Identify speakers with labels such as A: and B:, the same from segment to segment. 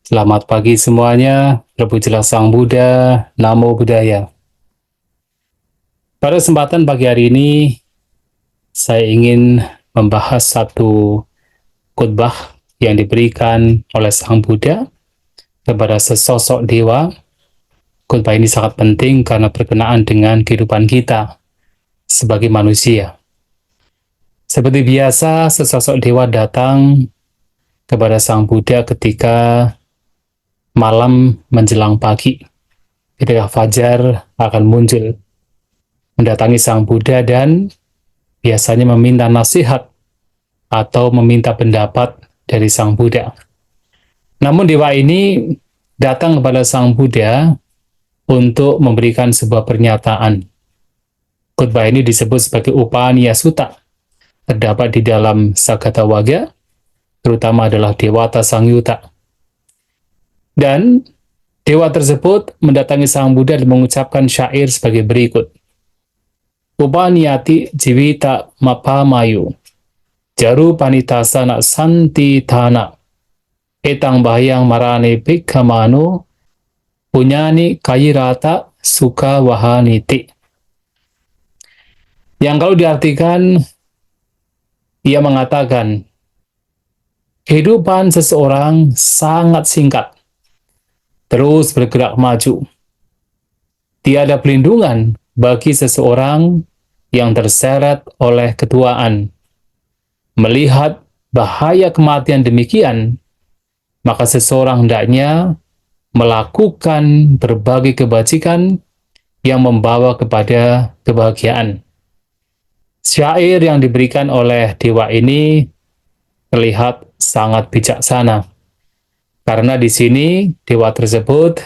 A: Selamat pagi semuanya, terpujilah Sang Buddha, Namo Buddhaya. Pada kesempatan pagi hari ini, saya ingin membahas satu khotbah yang diberikan oleh Sang Buddha kepada sesosok dewa. Khotbah ini sangat penting karena berkenaan dengan kehidupan kita sebagai manusia. Seperti biasa, sesosok dewa datang kepada Sang Buddha ketika malam menjelang pagi, ketika fajar akan muncul, mendatangi Sang Buddha dan biasanya meminta nasihat atau meminta pendapat dari Sang Buddha. Namun dewa ini datang kepada Sang Buddha untuk memberikan sebuah pernyataan. Khotbah ini disebut sebagai Upaniya Sutta, terdapat di dalam Sagatawagga, terutama adalah Dewata Sangyutta. Dan dewa tersebut mendatangi Sang Buddha dan mengucapkan syair sebagai berikut. Upaniyati jivita mapamayu, jaru panitasana santi thana, etang bahayang marane bhikkhamano, punyani kayirata suka wahaniti. Yang kalau diartikan, ia mengatakan, kehidupan seseorang sangat singkat, terus bergerak maju. Tiada pelindungan bagi seseorang yang terseret oleh ketuaan. Melihat bahaya kematian demikian, maka seseorang hendaknya melakukan berbagai kebajikan yang membawa kepada kebahagiaan. Syair yang diberikan oleh dewa ini terlihat sangat bijaksana. Karena di sini dewa tersebut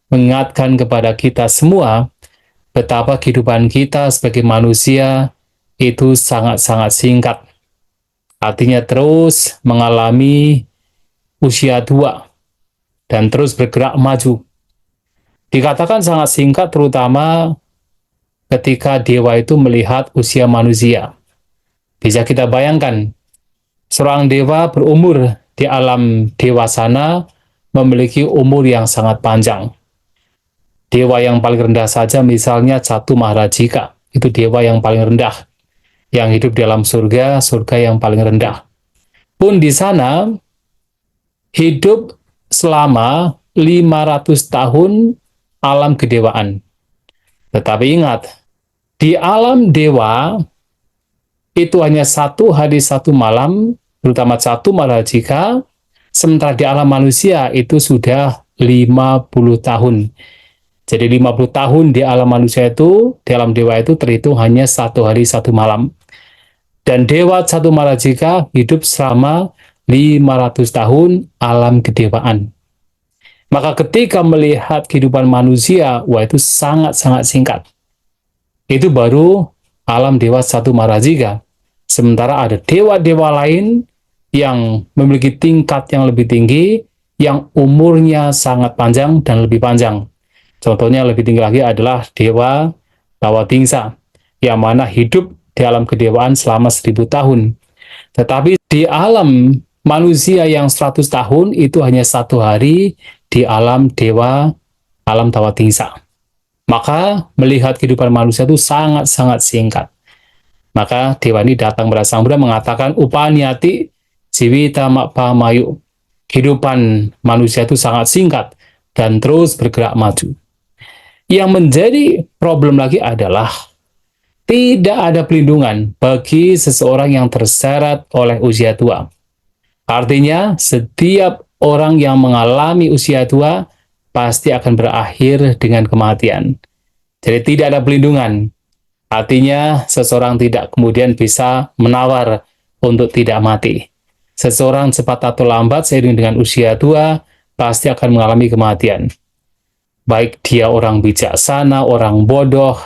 A: mengingatkan kepada kita semua betapa kehidupan kita sebagai manusia itu sangat-sangat singkat. Artinya terus mengalami usia tua dan terus bergerak maju. Dikatakan sangat singkat terutama ketika dewa itu melihat usia manusia. Bisa kita bayangkan, seorang dewa berumur di alam dewa sana memiliki umur yang sangat panjang. Dewa yang paling rendah saja misalnya Catu Maharajika, itu dewa yang paling rendah, yang hidup di alam surga, surga yang paling rendah. Pun di sana hidup selama 500 tahun alam kedewaan. Tetapi ingat, di alam dewa itu hanya 1 hari 1 malam, terutama Catu Maharajika, sementara di alam manusia itu sudah 50 tahun. Jadi 50 tahun di alam manusia itu, di alam dewa itu terhitung hanya 1 hari 1 malam. Dan Dewa Catu Maharajika hidup selama 500 tahun alam kedewaan. Maka ketika melihat kehidupan manusia, wah itu sangat-sangat singkat. Itu baru alam Dewa Catu Maharajika. Sementara ada dewa-dewa lain yang memiliki tingkat yang lebih tinggi, yang umurnya sangat panjang dan lebih panjang. Contohnya lebih tinggi lagi adalah Dewa Tawatingsa, yang mana hidup di alam kedewaan selama 1000 tahun. Tetapi di alam manusia yang 100 tahun itu hanya 1 hari di alam dewa, alam Tawatingsa. Maka melihat kehidupan manusia itu sangat-sangat singkat. Maka dewa ini datang kepada Sang Buddha mengatakan, Upaniyati jivita mapamayu. Kehidupan manusia itu sangat singkat dan terus bergerak maju. Yang menjadi problem lagi adalah tidak ada pelindungan bagi seseorang yang terseret oleh usia tua. Artinya, setiap orang yang mengalami usia tua pasti akan berakhir dengan kematian. Jadi tidak ada pelindungan. Artinya, seseorang tidak kemudian bisa menawar untuk tidak mati. Seseorang cepat atau lambat seiring dengan usia tua pasti akan mengalami kematian. Baik dia orang bijaksana, orang bodoh,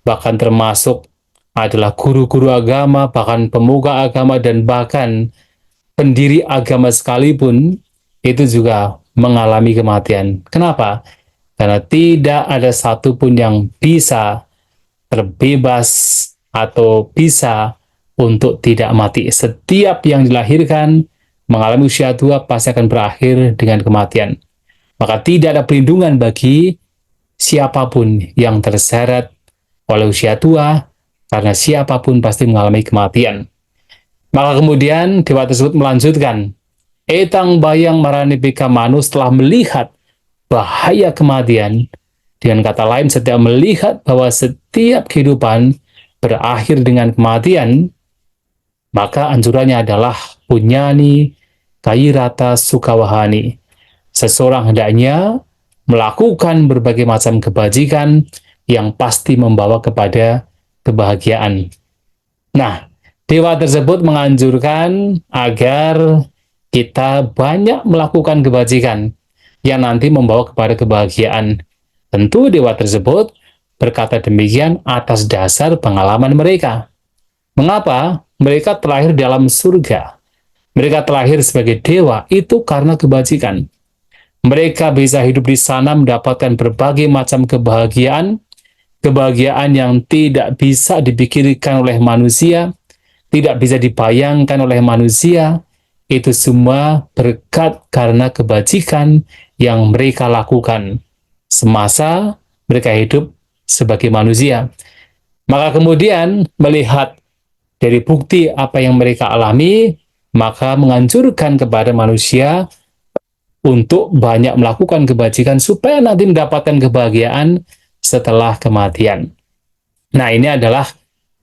A: bahkan termasuk adalah guru-guru agama, bahkan pemuka agama, dan bahkan pendiri agama sekalipun, itu juga mengalami kematian. Kenapa? Karena tidak ada satupun yang bisa terbebas atau bisa untuk tidak mati. Setiap yang dilahirkan mengalami usia tua pasti akan berakhir dengan kematian. Maka tidak ada perlindungan bagi siapapun yang terseret oleh usia tua, karena siapapun pasti mengalami kematian. Maka kemudian dewa tersebut melanjutkan, Etang bayang marani pika manu setelah melihat bahaya kematian. Dengan kata lain, setiap melihat bahwa setiap kehidupan berakhir dengan kematian, maka anjurannya adalah punyani kairata sukawahani. Seseorang hendaknya melakukan berbagai macam kebajikan yang pasti membawa kepada kebahagiaan. Nah, dewa tersebut menganjurkan agar kita banyak melakukan kebajikan yang nanti membawa kepada kebahagiaan. Tentu dewa tersebut berkata demikian atas dasar pengalaman mereka. Mengapa? Mereka terlahir dalam surga. Mereka terlahir sebagai dewa itu karena kebajikan. Mereka bisa hidup di sana mendapatkan berbagai macam kebahagiaan, kebahagiaan yang tidak bisa dipikirkan oleh manusia, tidak bisa dibayangkan oleh manusia. Itu semua berkat karena kebajikan yang mereka lakukan semasa mereka hidup sebagai manusia. Maka kemudian melihat dari bukti apa yang mereka alami, maka menganjurkan kepada manusia untuk banyak melakukan kebajikan supaya nanti mendapatkan kebahagiaan setelah kematian. Nah, ini adalah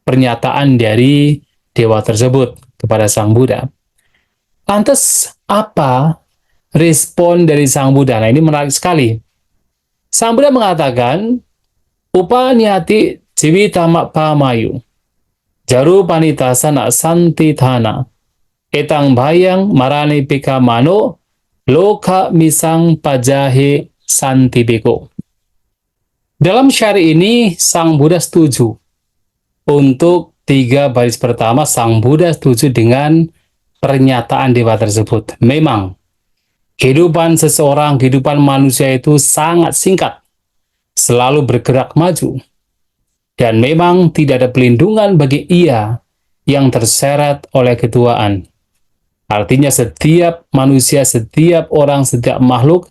A: pernyataan dari dewa tersebut kepada Sang Buddha. Lantas apa respon dari Sang Buddha? Nah, ini menarik sekali. Sang Buddha mengatakan, Upanyati jiwitamak pamayu, jaru panitasana santi thana, etang bayang marani pika mano, loka misang pajahe santi beko. Dalam syari ini, Sang Buddha setuju. Untuk 3 baris pertama, Sang Buddha setuju dengan pernyataan dewa tersebut. Memang, kehidupan seseorang, kehidupan manusia itu sangat singkat, selalu bergerak maju, dan memang tidak ada pelindungan bagi ia yang terseret oleh ketuaan. Artinya setiap manusia, setiap orang, setiap makhluk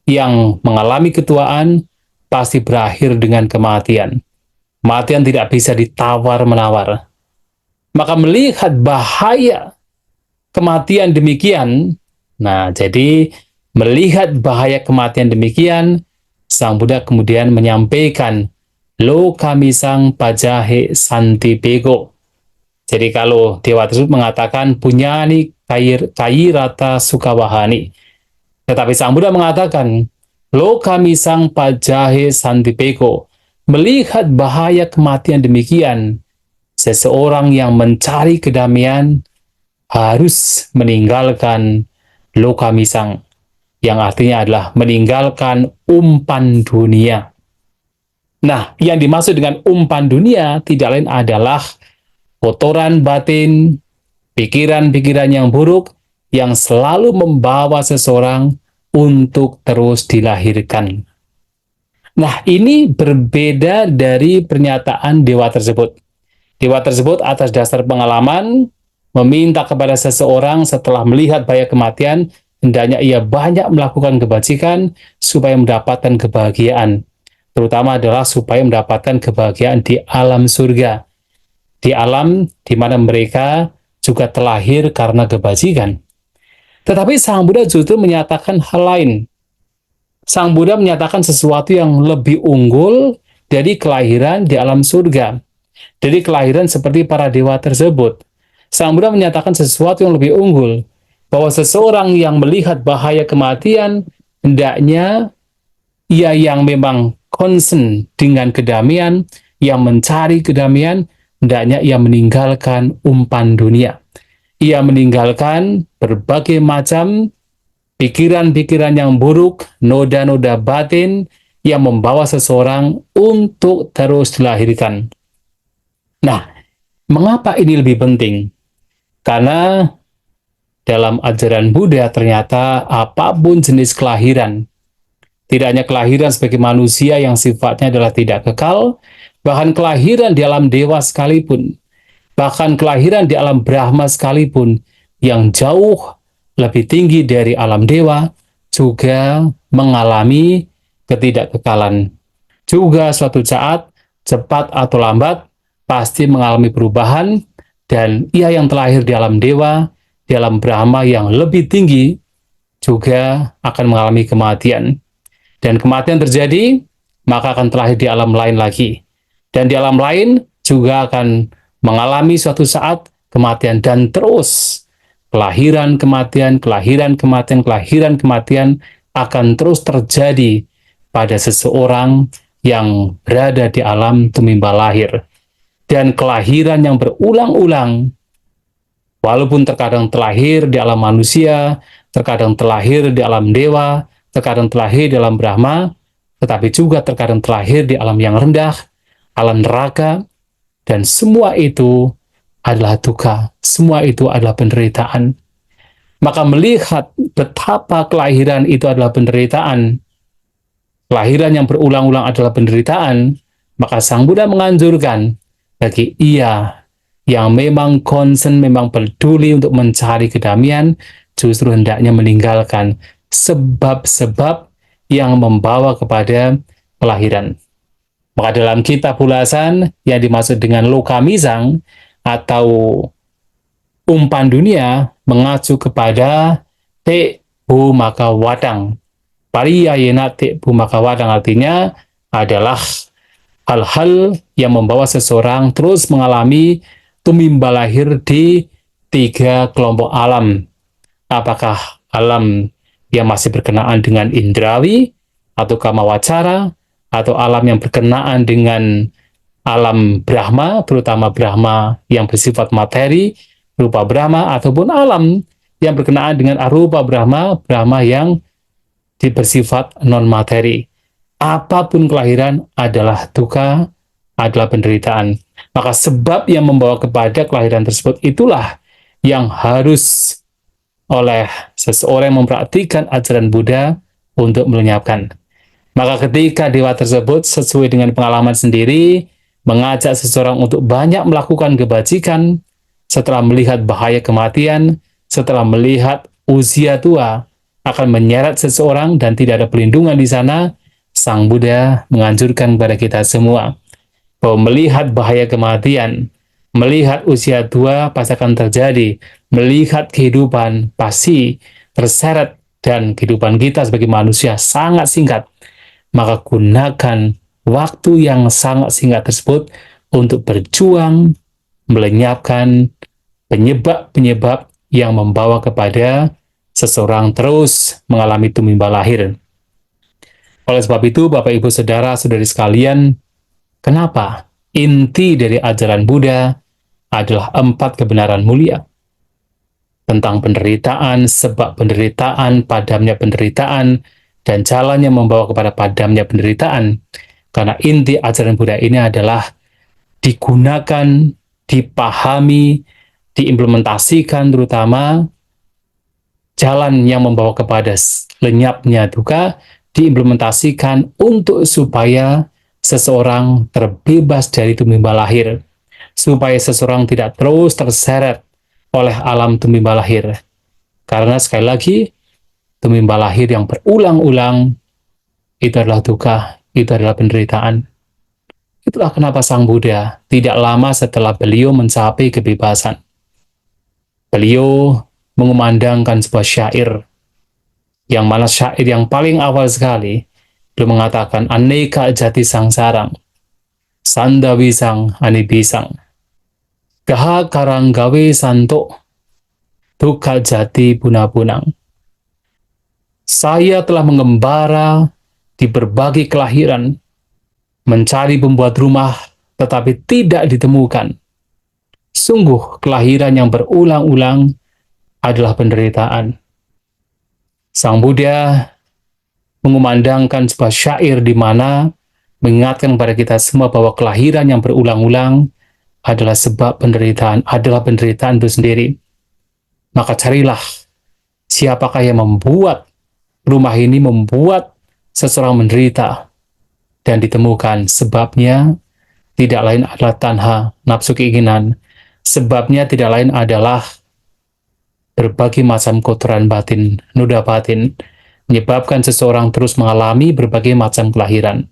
A: yang mengalami ketuaan pasti berakhir dengan kematian. Kematian tidak bisa ditawar-menawar. Maka melihat bahaya kematian demikian, nah, jadi melihat bahaya kematian demikian, Sang Buddha kemudian menyampaikan, Lo kami sang pajahe santi bego. Jadi kalau dewa tersebut mengatakan, punyani kairata sukawahani. Tetapi Sang Buddha mengatakan, Lo kami sang pajahe santi bego. Melihat bahaya kematian demikian, seseorang yang mencari kedamaian harus meninggalkan lokamisang, yang artinya adalah meninggalkan umpan dunia. Nah, yang dimaksud dengan umpan dunia tidak lain adalah kotoran batin, pikiran-pikiran yang buruk yang selalu membawa seseorang untuk terus dilahirkan. Nah, ini berbeda dari pernyataan dewa tersebut. Dewa tersebut atas dasar pengalaman meminta kepada seseorang setelah melihat bahaya kematian, hendaknya ia banyak melakukan kebajikan supaya mendapatkan kebahagiaan. Terutama adalah supaya mendapatkan kebahagiaan di alam surga. Di alam di mana mereka juga terlahir karena kebajikan. Tetapi Sang Buddha justru menyatakan hal lain. Sang Buddha menyatakan sesuatu yang lebih unggul dari kelahiran di alam surga. Dari kelahiran seperti para dewa tersebut. Sang Buddha menyatakan sesuatu yang lebih unggul, bahwa seseorang yang melihat bahaya kematian, hendaknya ia yang memang concern dengan kedamaian, yang mencari kedamaian, hendaknya ia meninggalkan umpan dunia. Ia meninggalkan berbagai macam pikiran-pikiran yang buruk, noda-noda batin yang membawa seseorang untuk terus dilahirkan. Nah, mengapa ini lebih penting? Karena dalam ajaran Buddha ternyata apapun jenis kelahiran, tidak hanya kelahiran sebagai manusia yang sifatnya adalah tidak kekal, bahkan kelahiran di alam dewa sekalipun, Bahkan kelahiran di alam Brahma sekalipun yang jauh lebih tinggi dari alam dewa juga mengalami ketidakkekalan. Juga suatu saat, cepat atau lambat, pasti mengalami perubahan, dan ia yang terlahir di alam dewa, di alam Brahma yang lebih tinggi, juga akan mengalami kematian. Dan kematian terjadi, maka akan terlahir di alam lain lagi. Dan di alam lain juga akan mengalami suatu saat kematian, dan terus kelahiran, kematian, kelahiran, kematian, kelahiran, kematian akan terus terjadi pada seseorang yang berada di alam tumimbal lahir. Dan kelahiran yang berulang-ulang, walaupun terkadang terlahir di alam manusia, terkadang terlahir di alam dewa, terkadang terlahir di alam Brahma, tetapi juga terkadang terlahir di alam yang rendah, alam neraka, dan semua itu adalah duka, semua itu adalah penderitaan. Maka melihat betapa kelahiran itu adalah penderitaan, kelahiran yang berulang-ulang adalah penderitaan, maka Sang Buddha menganjurkan bagi ia yang memang concern, memang peduli untuk mencari kedamaian, justru hendaknya meninggalkan sebab-sebab yang membawa kepada kelahiran. Maka dalam kitab ulasan yang dimaksud dengan lokamisang atau umpan dunia mengacu kepada te bu maka wadang. Pariyayena te bu maka wadang artinya adalah hal-hal yang membawa seseorang terus mengalami tumimbal lahir di 3 kelompok alam. Apakah alam yang masih berkenaan dengan indrawi atau kama wacara, atau alam yang berkenaan dengan alam Brahma, terutama Brahma yang bersifat materi, rupa Brahma, ataupun alam yang berkenaan dengan arupa Brahma, Brahma yang bersifat non-materi. Apapun kelahiran adalah duka, adalah penderitaan. Maka sebab yang membawa kepada kelahiran tersebut itulah yang harus oleh seseorang yang mempraktikkan ajaran Buddha untuk melenyapkan. Maka ketika dewa tersebut sesuai dengan pengalaman sendiri mengajak seseorang untuk banyak melakukan kebajikan, setelah melihat bahaya kematian, setelah melihat usia tua akan menyeret seseorang dan tidak ada pelindungan di sana, Sang Buddha menganjurkan kepada kita semua bahwa melihat bahaya kematian, melihat usia tua pasti akan terjadi, melihat kehidupan pasti terseret, dan kehidupan kita sebagai manusia sangat singkat. Maka gunakan waktu yang sangat singkat tersebut untuk berjuang melenyapkan penyebab-penyebab yang membawa kepada seseorang terus mengalami tumimbal lahir. Oleh sebab itu, Bapak Ibu Saudara-saudari sekalian, kenapa inti dari ajaran Buddha adalah 4 kebenaran mulia? Tentang penderitaan, sebab penderitaan, padamnya penderitaan, dan jalannya membawa kepada padamnya penderitaan. Karena inti ajaran Buddha ini adalah digunakan, dipahami, diimplementasikan, terutama jalan yang membawa kepada lenyapnya duka, diimplementasikan untuk supaya seseorang terbebas dari tumimbal lahir, supaya seseorang tidak terus terseret oleh alam tumimbal lahir. Karena sekali lagi, tumimbal lahir yang berulang-ulang itu adalah duka, itu adalah penderitaan. Itulah kenapa Sang Buddha tidak lama setelah beliau mencapai kebebasan, beliau mengumandangkan sebuah syair, yang mana syair yang paling awal sekali, beliau mengatakan, aneka jati sangsarang, sandawisang anibisang, gaha karang gawe santo, duka jati punang-punang. Saya telah mengembara di berbagai kelahiran, mencari pembuat rumah, tetapi tidak ditemukan. Sungguh kelahiran yang berulang-ulang adalah penderitaan. Sang Buddha mengumandangkan sebuah syair di mana mengingatkan kepada kita semua bahwa kelahiran yang berulang-ulang adalah sebab penderitaan, adalah penderitaan itu sendiri. Maka carilah siapakah yang membuat rumah ini, membuat seseorang menderita, dan ditemukan sebabnya tidak lain adalah tanha, nafsu keinginan. Sebabnya tidak lain adalah berbagai macam kotoran batin, noda batin, menyebabkan seseorang terus mengalami berbagai macam kelahiran.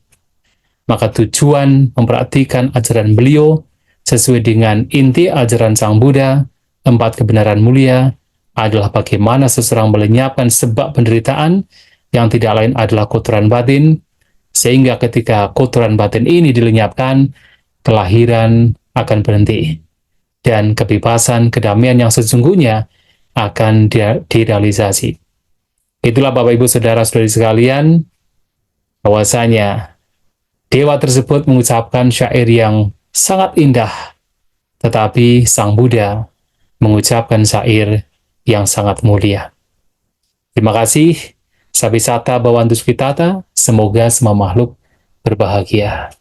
A: Maka tujuan memperhatikan ajaran beliau sesuai dengan inti ajaran Sang Buddha, 4 kebenaran mulia, adalah bagaimana seseorang melenyapkan sebab penderitaan yang tidak lain adalah kotoran batin, sehingga ketika kotoran batin ini dilenyapkan, kelahiran akan berhenti. Dan kebebasan, kedamaian yang sesungguhnya akan direalisasi. Itulah Bapak Ibu Saudara-saudari sekalian, bahwasanya dewa tersebut mengucapkan syair yang sangat indah, tetapi Sang Buddha mengucapkan syair yang sangat mulia. Terima kasih. Sabisata Bhavantu Sukhitata. Semoga semua makhluk berbahagia.